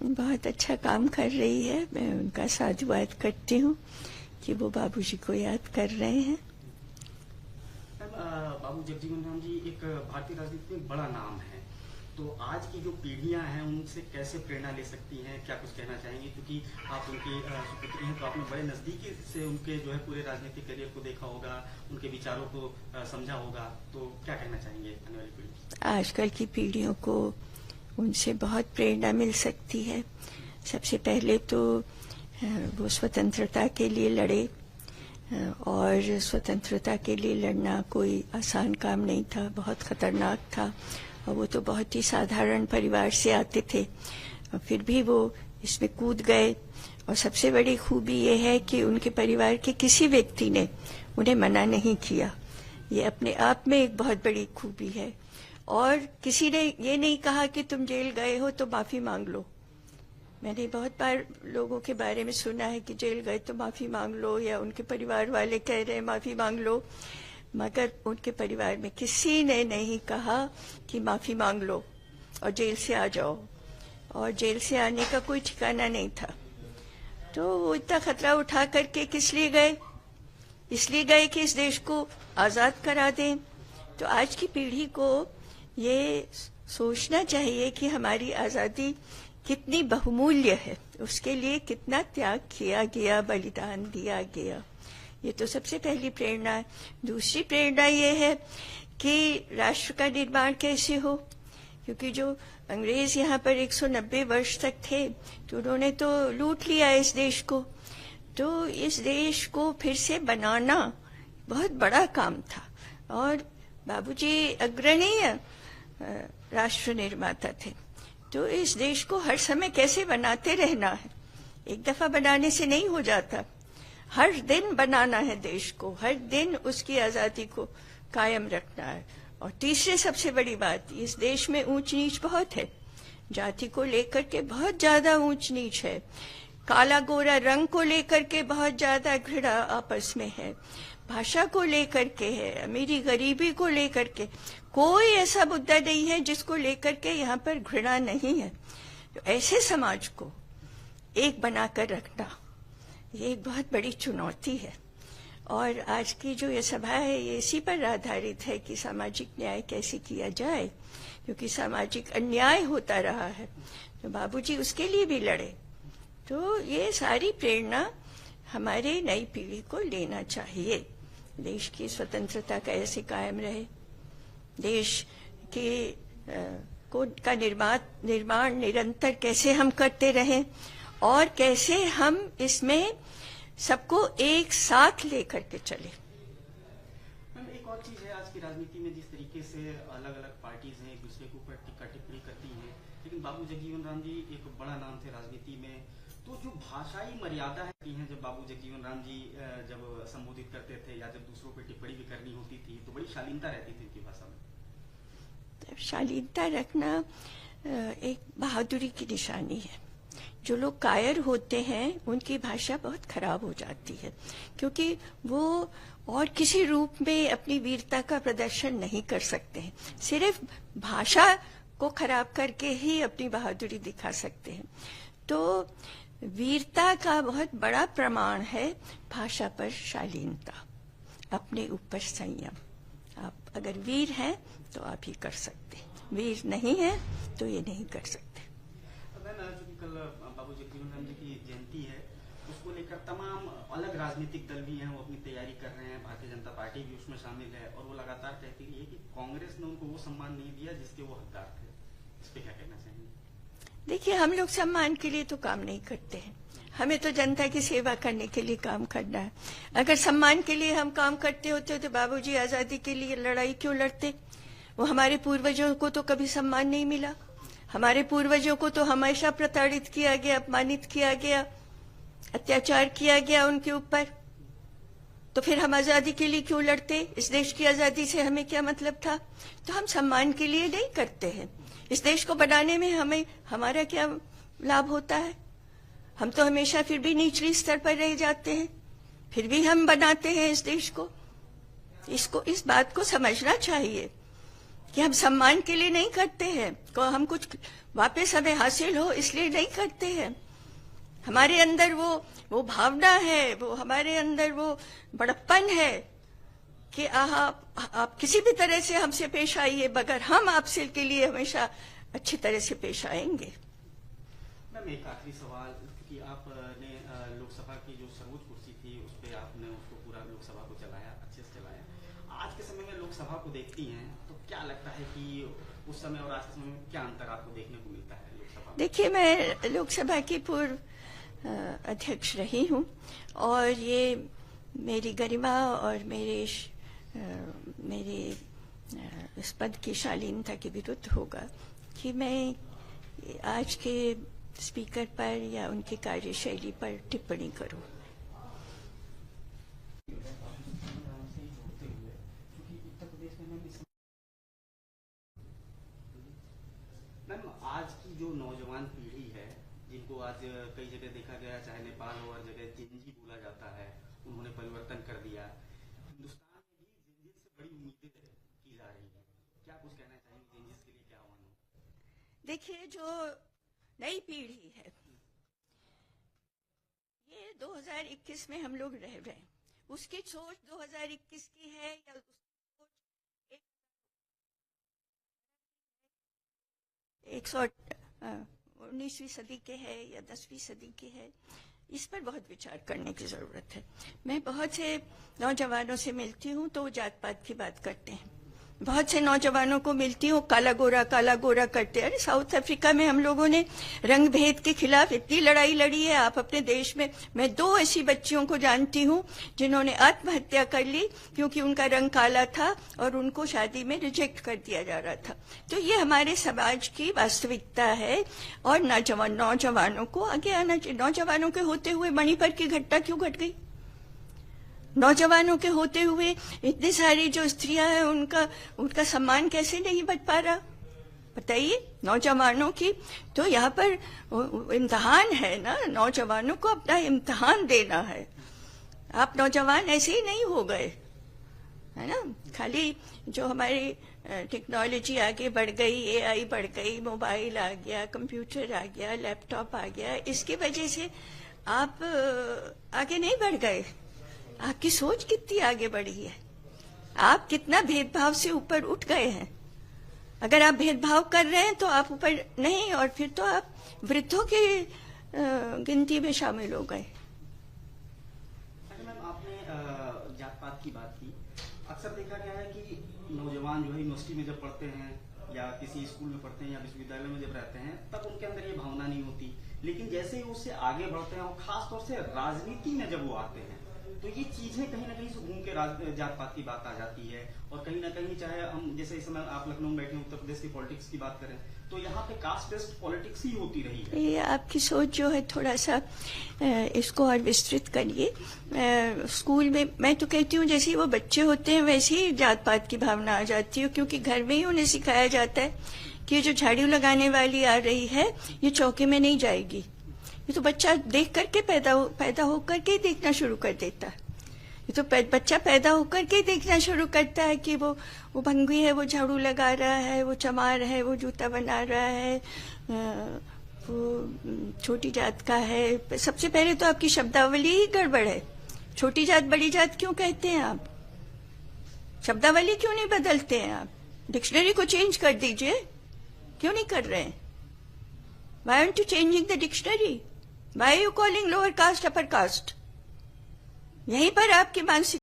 बहुत अच्छा काम कर रही है। मैं उनका साधुवाद करती हूँ कि वो बाबूजी को याद कर रहे हैं। बाबू जगजीवन राम जी एक भारतीय राजनीति में बड़ा नाम है, तो आज की जो पीढ़ियां हैं उनसे कैसे प्रेरणा ले सकती हैं, क्या कुछ कहना चाहेंगे? क्योंकि आप उनकी सुपुत्री हैं, तो आपने बड़े नजदीकी से उनके जो है पूरे राजनीतिक करियर को देखा होगा, उनके विचारों को समझा होगा, तो क्या कहना चाहेंगे आने वाली पीढ़ी? आजकल की पीढ़ियों को उनसे बहुत प्रेरणा मिल सकती है। सबसे पहले तो वो स्वतंत्रता के लिए लड़े, और स्वतंत्रता के लिए लड़ना कोई आसान काम नहीं था, बहुत खतरनाक था। और वो तो बहुत ही साधारण परिवार से आते थे, और फिर भी वो इसमें कूद गए। और सबसे बड़ी खूबी ये है कि उनके परिवार के किसी व्यक्ति ने उन्हें मना नहीं किया। ये अपने आप में एक बहुत बड़ी खूबी है। और किसी ने ये नहीं कहा कि तुम जेल गए हो तो माफी मांग लो। मैंने बहुत बार लोगों के बारे में सुना है कि जेल गए तो माफी मांग लो, या उनके परिवार वाले कह रहे हैं माफी मांग लो, मगर उनके परिवार में किसी ने नहीं कहा कि माफी मांग लो और जेल से आ जाओ। और जेल से आने का कोई ठिकाना नहीं था। तो वो इतना खतरा उठा करके किस लिए गए? इसलिए गए कि इस देश को आजाद करा दें। तो आज की पीढ़ी को ये सोचना चाहिए कि हमारी आजादी कितनी बहुमूल्य है, उसके लिए कितना त्याग किया गया, बलिदान दिया गया। ये तो सबसे पहली प्रेरणा है। दूसरी प्रेरणा ये है कि राष्ट्र का निर्माण कैसे हो, क्योंकि जो अंग्रेज यहाँ पर 190 वर्ष तक थे तो उन्होंने तो लूट लिया इस देश को। तो इस देश को फिर से बनाना बहुत बड़ा काम था। और बाबूजी अग्रणीय राष्ट्र निर्माता थे। तो इस देश को हर समय कैसे बनाते रहना है, एक दफा बनाने से नहीं हो जाता। हर दिन बनाना है देश को, हर दिन उसकी आजादी को कायम रखना है। और तीसरी सबसे बड़ी बात, इस देश में ऊंच नीच बहुत है, जाति को लेकर के बहुत ज्यादा ऊंच नीच है, काला गोरा रंग को लेकर के बहुत ज्यादा घृणा आपस में है, भाषा को लेकर के है, अमीरी गरीबी को लेकर के। कोई ऐसा मुद्दा नहीं है जिसको लेकर के यहाँ पर घृणा नहीं है। तो ऐसे समाज को एक बनाकर रखना ये एक बहुत बड़ी चुनौती है। और आज की जो ये सभा है ये इसी पर आधारित है कि सामाजिक न्याय कैसे किया जाए, क्योंकि सामाजिक अन्याय होता रहा है। तो बाबूजी उसके लिए भी लड़े। तो ये सारी प्रेरणा हमारे नई पीढ़ी को लेना चाहिए। देश की स्वतंत्रता कैसे कायम रहे, देश के का निर्माण निरंतर कैसे हम करते रहें, और कैसे हम इसमें सबको एक साथ लेकर के चले। एक और चीज है, आज की राजनीति में जिस तरीके से अलग अलग पार्टीज हैं एक दूसरे के ऊपर टिक्का टिप्पणी करती हैं, लेकिन बाबू जगजीवन राम जी एक बड़ा नाम थे राजनीति में। तो जो भाषाई मर्यादा है, जब बाबू जगजीवन राम जी जब संबोधित करते थे या जब दूसरों पर टिप्पणी भी करनी होती थी तो बड़ी शालीनता रहती थी उनकी भाषा में। शालीनता रखना एक बहादुरी की निशानी है। जो लोग कायर होते हैं उनकी भाषा बहुत खराब हो जाती है, क्योंकि वो और किसी रूप में अपनी वीरता का प्रदर्शन नहीं कर सकते हैं। सिर्फ भाषा को खराब करके ही अपनी बहादुरी दिखा सकते हैं। तो वीरता का बहुत बड़ा प्रमाण है भाषा पर शालीनता, अपने ऊपर संयम। आप अगर वीर हैं तो आप ही कर सकते हैं, वीर नहीं है तो ये नहीं कर सकते। कल बाबू जगजीवन राम जी की जयंती है, उसको लेकर तमाम अलग राजनीतिक दल भी हैं, वो अपनी तैयारी कर रहे हैं। भारतीय जनता पार्टी भी उसमें शामिल है, और वो लगातार कहती है कि कांग्रेस ने उनको वो सम्मान नहीं दिया जिसके वो हकदार थे। इस पे क्या कहना चाहेंगे? देखिए, हम लोग सम्मान के लिए तो काम नहीं करते हैं, हमें तो जनता की सेवा करने के लिए काम करना है। अगर सम्मान के लिए हम काम करते होते तो बाबूजी आजादी के लिए लड़ाई क्यों लड़ते? वो हमारे पूर्वजों को तो कभी सम्मान नहीं मिला। हमारे पूर्वजों को तो हमेशा प्रताड़ित किया गया, अपमानित किया गया, अत्याचार किया गया उनके ऊपर। तो फिर हम आजादी के लिए क्यों लड़ते? इस देश की आजादी से हमें क्या मतलब था? तो हम सम्मान के लिए नहीं करते हैं। इस देश को बनाने में हमें हमारा क्या लाभ होता है? हम तो हमेशा फिर भी निचली स्तर पर रह जाते हैं, फिर भी हम बनाते हैं इस देश को। इस बात को समझना चाहिए कि हम सम्मान के लिए नहीं करते हैं, को हम कुछ वापस हमें हासिल हो इसलिए नहीं करते हैं। हमारे अंदर वो भावना है, वो हमारे अंदर वो बड़प्पन है कि आप किसी भी तरह से हमसे पेश आइए, मगर हम आपसे के लिए हमेशा अच्छी तरह से पेश आएंगे। मैम एक आखिरी सवाल, क्योंकि आपने लोकसभा की जो सर्वोच्च कुर्सी थी उस पर आपने उसको पूरा लोकसभा को चलाया, अच्छे से चलाया। आज के समय में लोकसभा को देखती हैं तो क्या लगता है कि उस समय और आज के समय में क्या अंतर आपको देखने को मिलता है लोकसभा? देखिए, मैं लोकसभा की पूर्व अध्यक्ष रही हूँ और ये मेरी गरिमा और मेरे इस पद की शालीनता के विरुद्ध होगा कि मैं आज के स्पीकर पर या उनकी कार्यशैली पर टिप्पणी करूं। मैम आज की जो नौजवान पीढ़ी है, जिनको आज कई जगह देखा गया, चाहे नेपाल हो हर जगह जेनजी बोला जाता है, उन्होंने परिवर्तन कर दिया। हिंदुस्तान में भी जेनजी से बड़ी उम्मीदें की जा रही है, क्या कुछ कहना चाहेंगे जेनजी के लिए, क्या आह्वान हो? देखिए, जो नई पीढ़ी है, ये 2021 में हम लोग रह रहे हैं, उसकी सोच 2021 की है या उसकी सोच 19वीं सदी के है या 10वीं सदी के है, इस पर बहुत विचार करने की जरूरत है। मैं बहुत से नौजवानों से मिलती हूँ तो जात पात की बात करते हैं, बहुत से नौजवानों को मिलती हूँ काला गोरा करते हैं। अरे साउथ अफ्रीका में हम लोगों ने रंग भेद के खिलाफ इतनी लड़ाई लड़ी है, आप अपने देश में, मैं 2 ऐसी बच्चियों को जानती हूँ जिन्होंने आत्महत्या कर ली क्योंकि उनका रंग काला था और उनको शादी में रिजेक्ट कर दिया जा रहा था। तो ये हमारे समाज की वास्तविकता है और नौजवानों को आगे आना चाहिए। नौजवानों के होते हुए मणिपुर की घटना क्यों घट गई? नौजवानों के होते हुए इतनी सारी जो स्त्रियां हैं उनका सम्मान कैसे नहीं बच पा रहा, बताइए? नौजवानों की तो यहाँ पर इम्तिहान है ना, नौजवानों को अपना इम्तिहान देना है। आप नौजवान ऐसे ही नहीं हो गए, है ना? खाली जो हमारी टेक्नोलॉजी आगे बढ़ गई, AI बढ़ गई, मोबाइल आ गया, कंप्यूटर आ गया, लैपटॉप आ गया, इसकी वजह से आप आगे नहीं बढ़ गए। आपकी सोच कितनी आगे बढ़ी है, आप कितना भेदभाव से ऊपर उठ गए हैं। अगर आप भेदभाव कर रहे हैं तो आप ऊपर नहीं, और फिर तो आप वृद्धों की गिनती में शामिल हो गए। मैम आपने जात पात की बात की, अक्सर देखा गया है कि नौजवान जो है यूनिवर्सिटी में जब पढ़ते हैं या किसी स्कूल में पढ़ते हैं या विश्वविद्यालय में जब रहते हैं तब उनके अंदर ये भावना नहीं होती, लेकिन जैसे ही उससे आगे बढ़ते हैं और खासतौर से राजनीति में जब वो आते हैं तो ये चीजें कहीं ना कहीं से घूम के जात पात की बात आ जाती है। और कहीं ना कहीं चाहे हम जैसे इस समय आप लखनऊ में बैठे उत्तर प्रदेश की पॉलिटिक्स की बात करें तो यहाँ पे कास्ट बेस्ड पॉलिटिक्स ही होती रही है। ये आपकी सोच जो है थोड़ा सा इसको और विस्तृत करिए। स्कूल में मैं तो कहती हूँ जैसे वो बच्चे होते हैं वैसे ही जात पात की भावना आ जाती है, क्योंकि घर में ही उन्हें सिखाया जाता है कि ये जो झाड़ू लगाने वाली आ रही है ये चौके में नहीं जाएगी। ये तो बच्चा देख करके पैदा होकर के देखना शुरू कर देता है। ये तो बच्चा पैदा होकर के देखना शुरू करता है कि वो भंगी है, वो झाड़ू लगा रहा है, वो चमार है, वो जूता बना रहा है, वो छोटी जात का है। सबसे पहले तो आपकी शब्दावली ही गड़बड़ है। छोटी जात बड़ी जात क्यों कहते हैं आप? शब्दावली क्यों नहीं बदलते हैं आप? डिक्शनरी को चेंज कर दीजिए, क्यों नहीं कर रहे हैं? Why aren't you changing the dictionary? Why are you calling lower caste upper caste? यहीं पर आपकी मानसिक